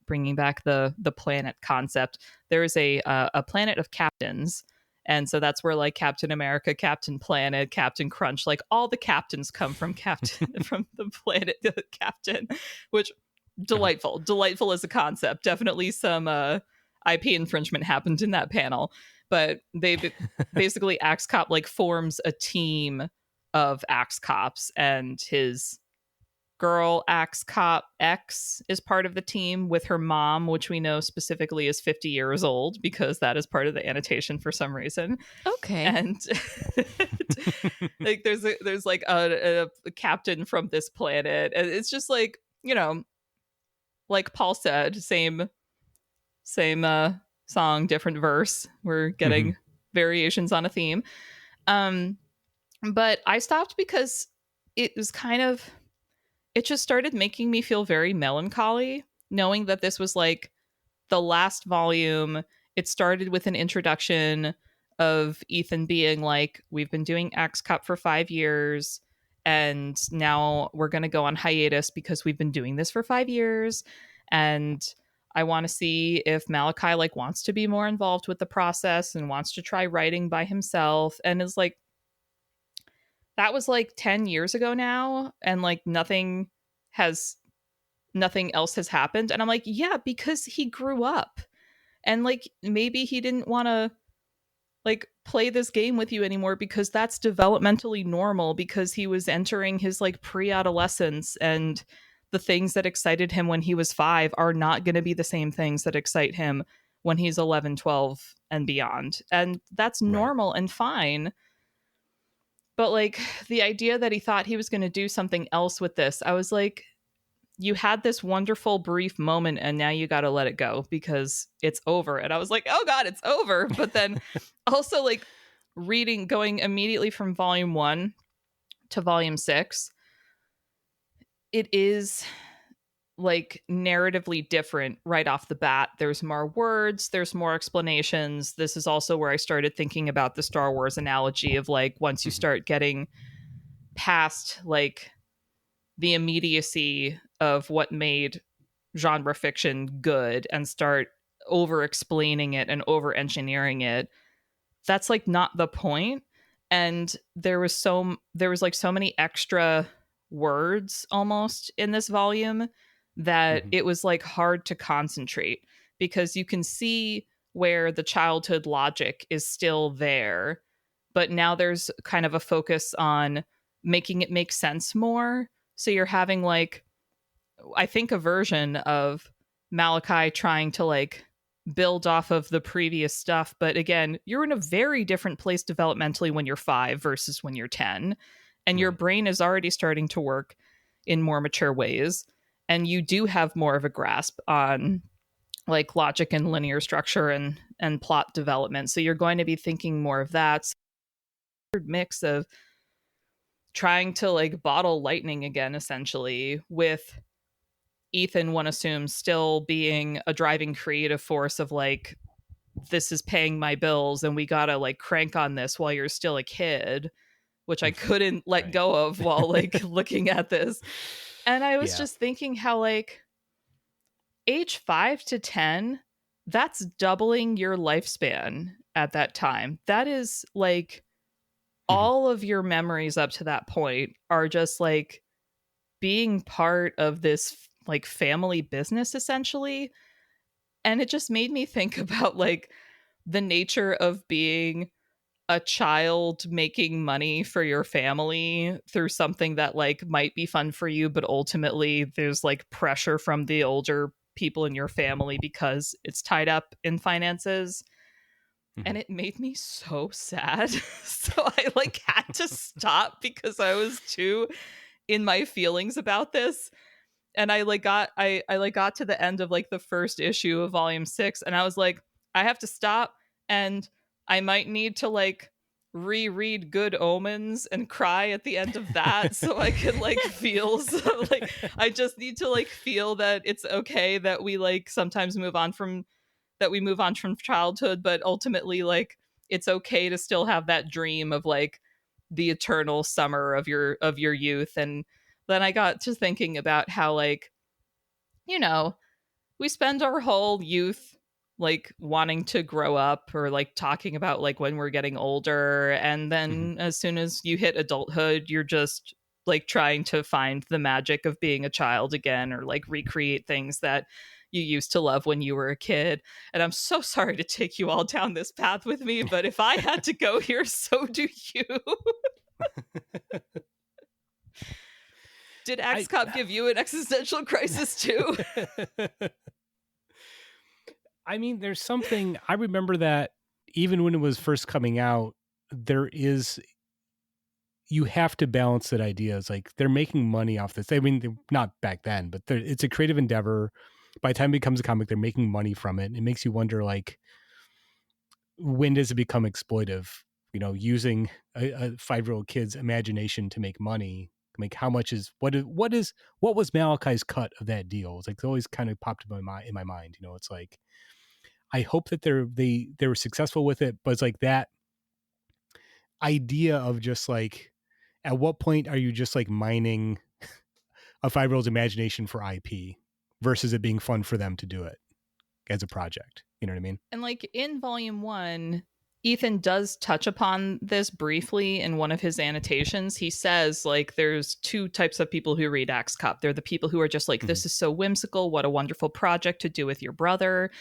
bringing back the planet concept. There is a planet of captains. And so that's where like Captain America, Captain Planet, Captain Crunch, like all the captains come from from the planet Captain, which delightful as a concept. Definitely some IP infringement happened in that panel, but they basically Axe Cop like forms a team of Axe Cops, and his girl Axe Cop X is part of the team with her mom, which we know specifically is 50 years old because that is part of the annotation for some reason. Okay. And like there's like a captain from this planet, and it's just like, you know, like Paul said, same song, different verse. We're getting variations on a theme. But I stopped because it was kind of, it just started making me feel very melancholy, knowing that this was like the last volume. It started with an introduction of Ethan being like, we've been doing Axe Cop for 5 years, and now we're going to go on hiatus because we've been doing this for 5 years. And I want to see if Malachi like wants to be more involved with the process and wants to try writing by himself. And is like, that was like 10 years ago now, and like nothing else has happened. And I'm like, yeah, because he grew up, and like maybe he didn't want to like play this game with you anymore, because that's developmentally normal, because he was entering his like pre-adolescence, and the things that excited him when he was 5 are not going to be the same things that excite him when he's 11, 12 and beyond. And that's Right. normal and fine. But like the idea that he thought he was going to do something else with this, I was like, you had this wonderful brief moment and now you got to let it go because it's over. And I was like, oh God, it's over. But then also like going immediately from volume 1 to volume 6, it is like narratively different right off the bat. There's more words, there's more explanations. This is also where I started thinking about the Star Wars analogy of like, once you start getting past like the immediacy of what made genre fiction good and start over explaining it and over engineering it, that's like not the point. And there was like so many extra words almost in this volume that Mhm. it was like hard to concentrate, because you can see where the childhood logic is still there, but now there's kind of a focus on making it make sense more. So you're having like, I think, a version of Malachi trying to like build off of the previous stuff. But again, you're in a very different place developmentally when you're 5 versus when you're 10. And your Right. brain is already starting to work in more mature ways. And you do have more of a grasp on like logic and linear structure and plot development. So you're going to be thinking more of that. So mix of trying to like bottle lightning again, essentially, with Ethan, one assumes, still being a driving creative force of like, this is paying my bills and we gotta like crank on this while you're still a kid, which I couldn't let Right. go of while like looking at this. And I was Yeah. just thinking how like age 5 to 10, that's doubling your lifespan at that time. That is like Mhm. all of your memories up to that point are just like being part of this like family business essentially. And it just made me think about like the nature of being a child making money for your family through something that like might be fun for you, but ultimately there's like pressure from the older people in your family because it's tied up in finances. And Mhm. it made me so sad. So I like had to stop because I was too in my feelings about this. And I like got to the end of like the first issue of volume 6, and I was like, I have to stop, and I might need to like reread Good Omens and cry at the end of that so I can like feel so, like I just need to like feel that it's okay that we like sometimes move on from childhood, but ultimately like it's okay to still have that dream of like the eternal summer of your youth. And then I got to thinking about how like, you know, we spend our whole youth like wanting to grow up or like talking about like when we're getting older, and Mhm. then as soon as you hit adulthood you're just like trying to find the magic of being a child again, or like recreate things that you used to love when you were a kid. And I'm so sorry to take you all down this path with me, but if I had to go here, so do you. Did X I Cop give you an existential crisis too? I mean, there's something I remember that even when it was first coming out, there is you have to balance that idea. It's like they're making money off this. I mean, not back then, but it's a creative endeavor. By the time it becomes a comic, they're making money from it. It makes you wonder, like, when does it become exploitive? You know, using a 5-year-old kid's imagination to make money. Like, how much is what was Malachi's cut of that deal? It's like it always kind of popped in my mind. You know, it's like I hope that they were successful with it, but it's like that idea of just like at what point are you just like mining a 5-year-old's imagination for IP versus it being fun for them to do it as a project? You know what I mean? And like in volume 1, Ethan does touch upon this briefly in one of his annotations. He says like there's two types of people who read Axe Cop. They're the people who are just like, Mm-hmm. this is so whimsical, what a wonderful project to do with your brother.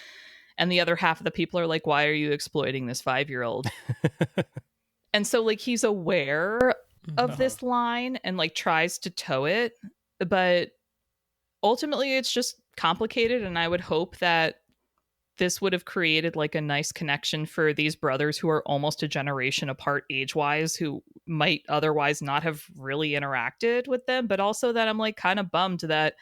And the other half of the people are like, why are you exploiting this 5-year-old? And so like he's aware of this line and like tries to toe it, but ultimately it's just complicated. And I would hope that this would have created like a nice connection for these brothers who are almost a generation apart age-wise, who might otherwise not have really interacted with them. But also that I'm like kind of bummed that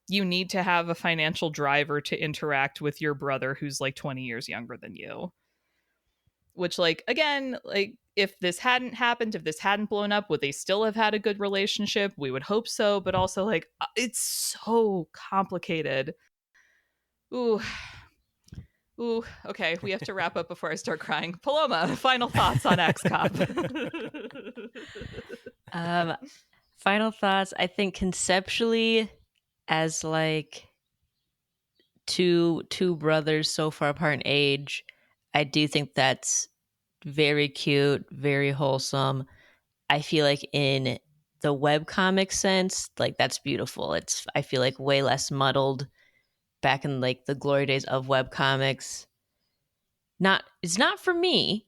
you need to have a financial driver to interact with your brother who's like 20 years younger than you. Which, like, again, like, if this hadn't happened, if this hadn't blown up, would they still have had a good relationship? We would hope so. But also, like, it's so complicated. Ooh. Ooh, okay, we have to wrap up before I start crying. Paloma, final thoughts on X-Cop. Final thoughts. I think conceptually, as like two brothers so far apart in age, I do think that's very cute, very wholesome. I feel like in the webcomic sense, like that's beautiful. I feel like way less muddled back in like the glory days of webcomics. It's not for me,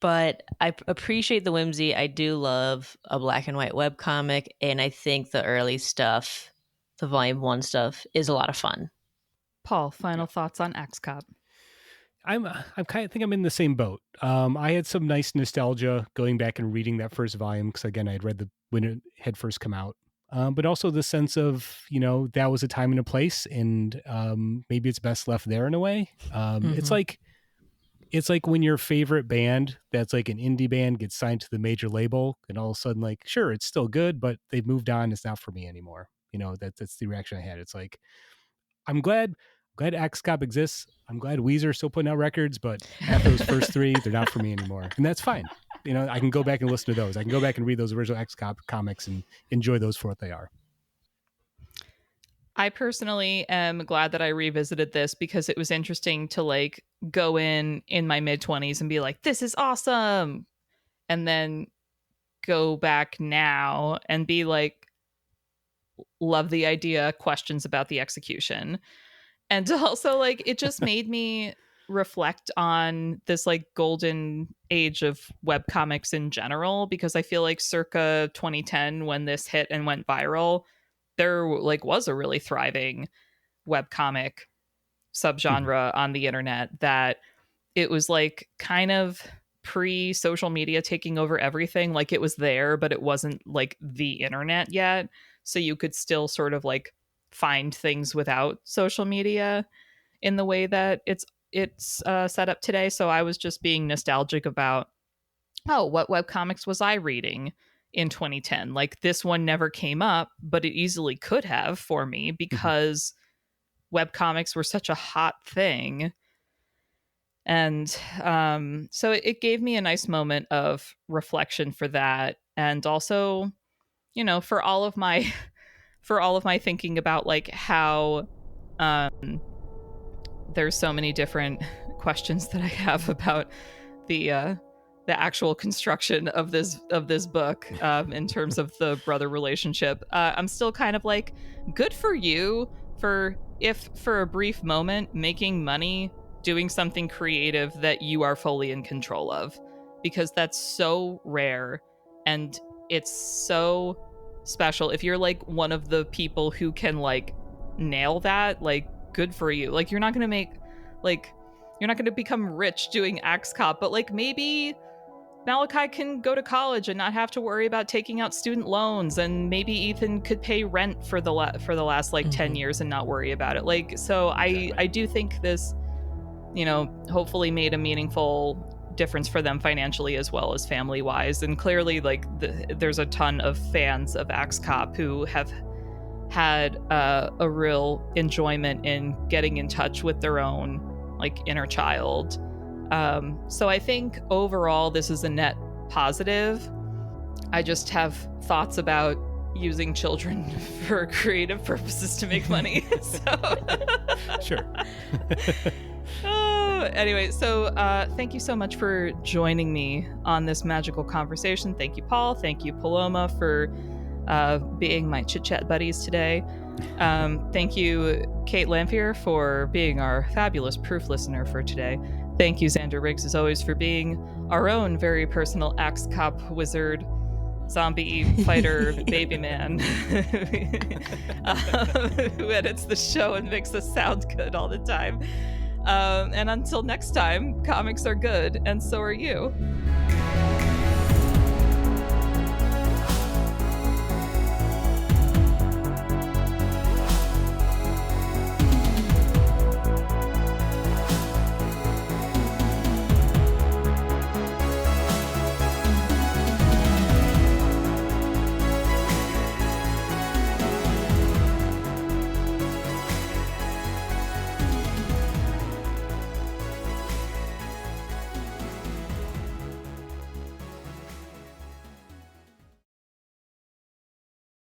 but I appreciate the whimsy. I do love a black and white webcomic, and I think the early stuff, the volume 1 stuff, is a lot of fun. Paul, final thoughts on X-Cop. I'm kind of think I'm in the same boat. I had some nice nostalgia going back and reading that first volume because again I had read when it had first come out. But also the sense of, that was a time and a place, and maybe it's best left there in a way. It's like when your favorite band that's like an indie band gets signed to the major label, and all of a sudden, like, sure, it's still good, but they've moved on. It's not for me anymore. That's the reaction I had. It's like, I'm glad X-Cop exists. I'm glad Weezer still putting out records, but after those first 3, they're not for me anymore. And that's fine. I can go back and listen to those. I can go back and read those original X-Cop comics and enjoy those for what they are. I personally am glad that I revisited this because it was interesting to like go in my mid-20s and be like, this is awesome. And then go back now and be like, love the idea, questions about the execution. And also like it just made me reflect on this like golden age of webcomics in general, because I feel like circa 2010 when this hit and went viral, there like was a really thriving webcomic subgenre on the internet, that it was like kind of pre-social media taking over everything. Like it was there, but it wasn't like the internet yet. So you could still sort of like find things without social media in the way that it's set up today. So I was just being nostalgic about, oh, what webcomics was I reading in 2010? Like this one never came up, but it easily could have for me because webcomics were such a hot thing. And so it gave me a nice moment of reflection for that. And also, for all of my thinking about like how there's so many different questions that I have about the actual construction of this book in terms of the brother relationship. I'm still kind of like, good for you for a brief moment making money doing something creative that you are fully in control of, because that's so rare and it's so special. If you're like one of the people who can like nail that, like good for you. Like you're not going to become rich doing X-Cop, but like maybe Malachi can go to college and not have to worry about taking out student loans, and maybe Ethan could pay rent for the last like 10 years and not worry about it. Like, so I do think this, hopefully made a meaningful difference for them financially as well as family wise. And clearly like there's a ton of fans of X-Cop who have had a real enjoyment in getting in touch with their own like inner child. So I think overall this is a net positive. I just have thoughts about using children for creative purposes to make money. Sure. Anyway, so thank you so much for joining me on this magical conversation. Thank you, Paul. Thank you, Paloma, for being my chit-chat buddies today. Thank you, Kait Lamphere, for being our fabulous proof listener for today. Thank you, Zander Riggs, as always, for being our own very personal axe cop wizard, zombie fighter, baby man, who edits the show and makes us sound good all the time. And until next time, comics are good, and so are you.